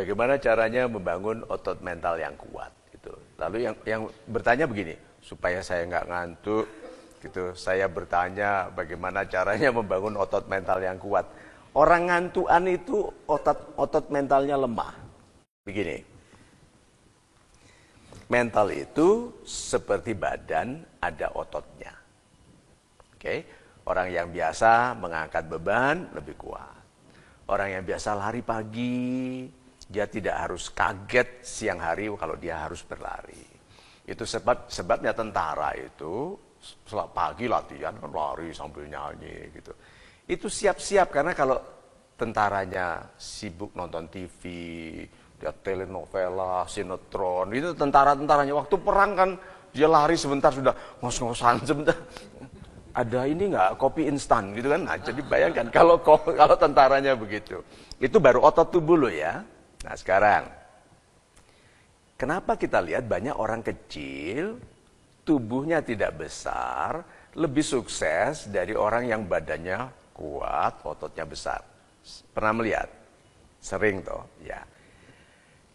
bagaimana caranya membangun otot mental yang kuat gitu. Lalu yang bertanya begini, supaya saya nggak ngantuk gitu, saya bertanya bagaimana caranya membangun otot mental yang kuat. Orang ngantuan itu otot mentalnya lemah. Begini, mental itu seperti badan, ada ototnya. Oke, orang yang biasa mengangkat beban lebih kuat. Orang yang biasa lari pagi, dia tidak harus kaget siang hari kalau dia harus berlari. Itu sebabnya tentara itu setelah pagi latihan kan lari sambil nyanyi gitu. Itu siap-siap karena kalau tentaranya sibuk nonton TV, lihat telenovela, sinetron, itu tentara-tentaranya waktu perang kan dia lari sebentar sudah ngos-ngosan sebentar. Ada ini nggak kopi instan gitu kan? Nah, jadi bayangkan kalau tentaranya begitu, itu baru otot tubuh lo ya. Nah sekarang, kenapa kita lihat banyak orang kecil, tubuhnya tidak besar, lebih sukses dari orang yang badannya kuat, ototnya besar? Pernah melihat? Sering toh, ya.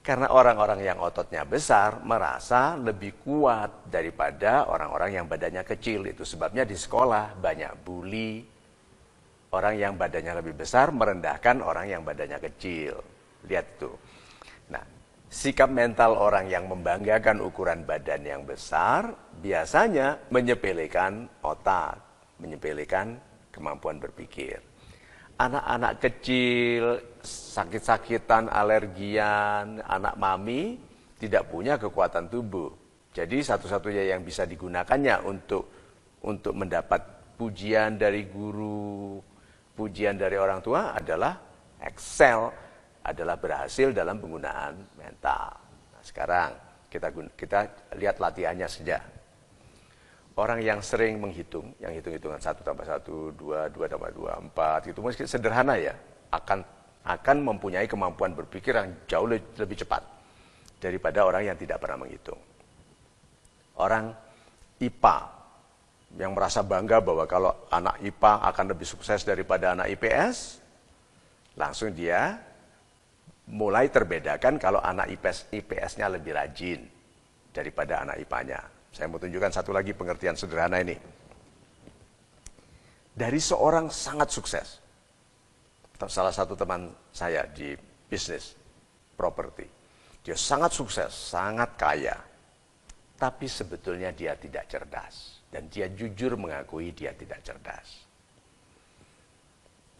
Karena orang-orang yang ototnya besar merasa lebih kuat daripada orang-orang yang badannya kecil. Itu sebabnya di sekolah banyak bully. Orang yang badannya lebih besar merendahkan orang yang badannya kecil. Lihat itu. Nah, sikap mental orang yang membanggakan ukuran badan yang besar biasanya menyepelekan otak, menyepelekan kemampuan berpikir. Anak-anak kecil, sakit-sakitan, alergian, anak mami tidak punya kekuatan tubuh. Jadi satu-satunya yang bisa digunakannya untuk mendapat pujian dari guru, pujian dari orang tua adalah excel, adalah berhasil dalam penggunaan mental. Nah, sekarang kita lihat latihannya saja. Orang yang sering menghitung, yang hitung-hitungan 1 tambah 1, 2, 2 tambah 2, 4, itu mungkin sederhana ya, akan mempunyai kemampuan berpikir yang jauh lebih cepat daripada orang yang tidak pernah menghitung. Orang IPA yang merasa bangga bahwa kalau anak IPA akan lebih sukses daripada anak IPS, langsung dia mulai terbedakan kalau anak IPS-nya lebih rajin daripada anak IPA-nya. Saya mau tunjukkan satu lagi pengertian sederhana ini. Dari seorang sangat sukses, salah satu teman saya di bisnis properti, dia sangat sukses, sangat kaya, tapi sebetulnya dia tidak cerdas. Dan dia jujur mengakui dia tidak cerdas.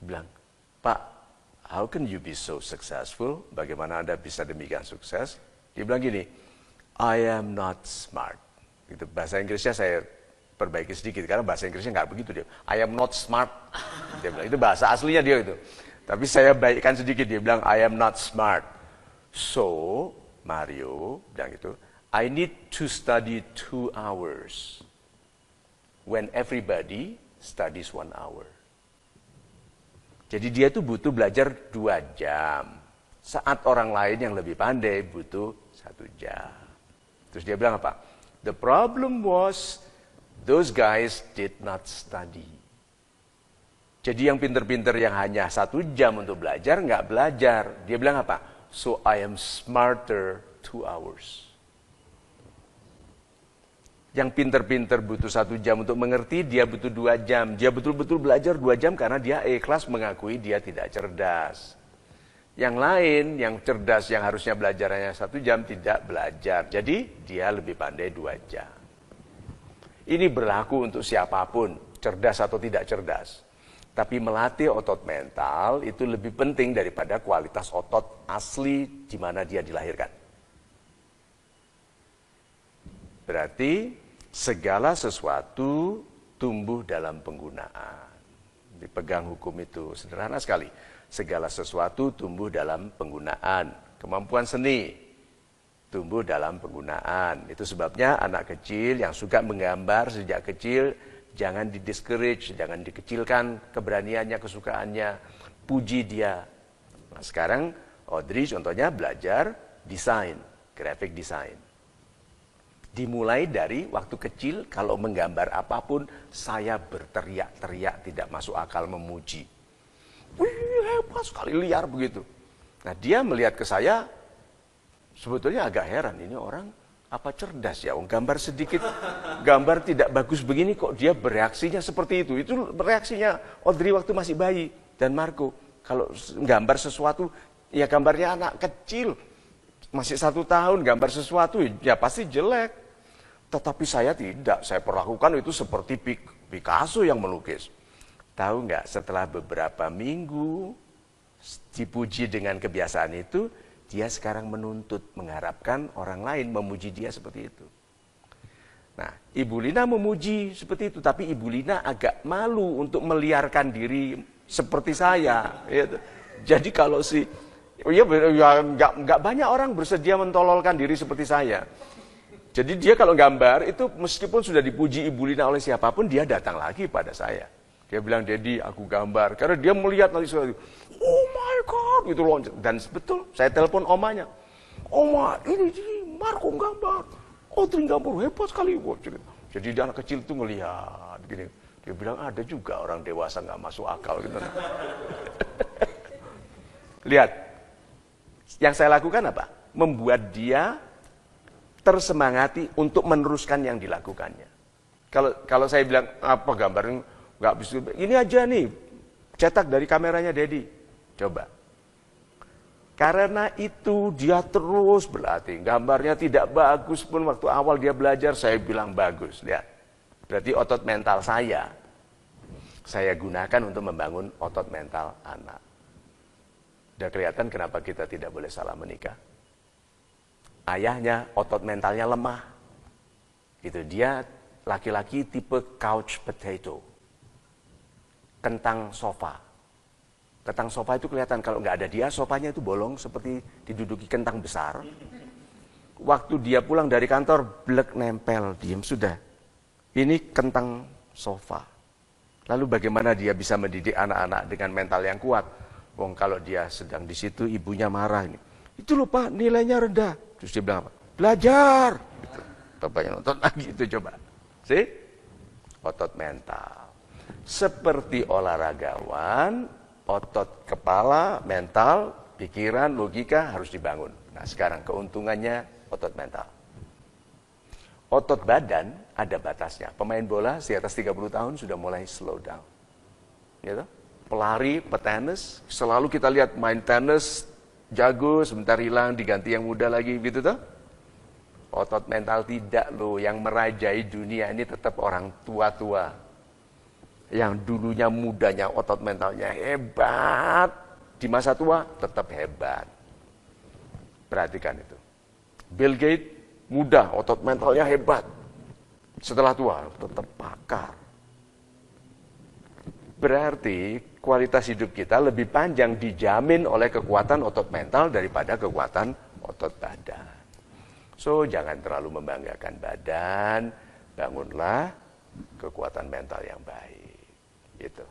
Dia bilang, Pak, how can you be so successful? Bagaimana Anda bisa demikian sukses? Dia bilang gini, I am not smart. Gitu, bahasa Inggrisnya saya perbaiki sedikit karena bahasa Inggrisnya nggak begitu dia. I am not smart. Dia bilang itu bahasa aslinya dia itu. Tapi saya baikkan sedikit, dia bilang I am not smart. So Mario bilang itu, I need to study 2 hours when everybody studies 1 hour. Jadi dia tuh butuh belajar 2 jam. Saat orang lain yang lebih pandai butuh 1 jam. Terus dia bilang apa? The problem was, those guys did not study. Jadi yang pinter-pinter yang hanya 1 jam untuk belajar, nggak belajar. Dia bilang apa? So I am smarter 2 hours. Yang pinter-pinter butuh 1 jam untuk mengerti, dia butuh 2 jam. Dia betul-betul belajar 2 jam karena dia ikhlas mengakui dia tidak cerdas. Yang lain, yang cerdas, yang harusnya belajarnya 1 jam, tidak belajar. Jadi, dia lebih pandai 2 jam. Ini berlaku untuk siapapun, cerdas atau tidak cerdas. Tapi melatih otot mental itu lebih penting daripada kualitas otot asli di mana dia dilahirkan. Berarti, segala sesuatu tumbuh dalam penggunaan. Dipegang hukum itu, sederhana sekali. Segala sesuatu tumbuh dalam penggunaan. Kemampuan seni tumbuh dalam penggunaan. Itu sebabnya anak kecil yang suka menggambar sejak kecil, jangan di-discourage, jangan dikecilkan keberaniannya, kesukaannya. Puji dia. Nah, sekarang Audrey contohnya belajar desain, graphic design. Dimulai dari waktu kecil, kalau menggambar apapun, saya berteriak-teriak, tidak masuk akal memuji. Wih, hebat sekali, liar begitu. Nah, dia melihat ke saya, Sebetulnya agak heran, ini orang apa cerdas ya, gambar sedikit, gambar tidak bagus begini kok dia bereaksinya seperti itu. Itu reaksinya Audrey waktu masih bayi dan Marco. Kalau gambar sesuatu, ya gambarnya anak kecil, masih 1 tahun, gambar sesuatu ya pasti jelek. Tetapi saya tidak, saya perlakukan itu seperti Picasso yang melukis. Tahu nggak, setelah beberapa minggu dipuji dengan kebiasaan itu, dia sekarang menuntut, mengharapkan orang lain memuji dia seperti itu. Nah, Ibu Lina memuji seperti itu, tapi Ibu Lina agak malu untuk meliarkan diri seperti saya. Gitu. Jadi kalau ya nggak banyak orang bersedia mentololkan diri seperti saya. Jadi dia kalau gambar itu meskipun sudah dipuji Ibu Lina oleh siapapun, dia datang lagi pada saya. Dia bilang, Dedi, aku gambar. Karena dia melihat nanti sesuatu. Oh my God, gitu loh. Dan betul, saya telepon omanya. Oma, ini Marco gambar. Audrey gambar, hebat sekali. Jadi dia anak kecil itu ngelihat gini. Dia bilang, ada juga orang dewasa nggak masuk akal. Gitu. Lihat, yang saya lakukan apa? Membuat dia tersemangati untuk meneruskan yang dilakukannya. Kalau saya bilang, apa gambarnya? Nggak bisa, ini aja nih, cetak dari kameranya Dedi. Coba. Karena itu dia terus berlatih. Gambarnya tidak bagus pun waktu awal dia belajar, saya bilang bagus. Lihat. Berarti otot mental saya gunakan untuk membangun otot mental anak. Udah kelihatan kenapa kita tidak boleh salah menikah. Ayahnya otot mentalnya lemah. Itu dia laki-laki tipe couch potato. Kentang sofa. Kentang sofa itu kelihatan kalau nggak ada dia, sofanya itu bolong seperti diduduki kentang besar. Waktu dia pulang dari kantor, blek nempel, diem sudah. Ini kentang sofa. Lalu bagaimana dia bisa mendidik anak-anak dengan mental yang kuat? Wong kalau dia sedang di situ, ibunya marah ini. Itu loh Pak, nilainya rendah. Terus dia bilang apa? Belajar. Gitu. Bapaknya nonton lagi itu coba. See? Otot mental. Seperti olahragawan, otot kepala, mental, pikiran, logika harus dibangun. Nah sekarang keuntungannya otot mental. Otot badan ada batasnya. Pemain bola di atas 30 tahun sudah mulai slow down. Gitu? Pelari, petenis, selalu kita lihat main tenis, jago, sebentar hilang, diganti yang muda lagi, gitu toh. Otot mental tidak loh, yang merajai dunia ini tetap orang tua-tua. Yang dulunya mudanya otot mentalnya hebat, di masa tua tetap hebat. Perhatikan itu. Bill Gates muda, otot mentalnya hebat. Setelah tua tetap pakar. Berarti kualitas hidup kita lebih panjang dijamin oleh kekuatan otot mental daripada kekuatan otot badan. So jangan terlalu membanggakan badan, bangunlah kekuatan mental yang baik. Gitu.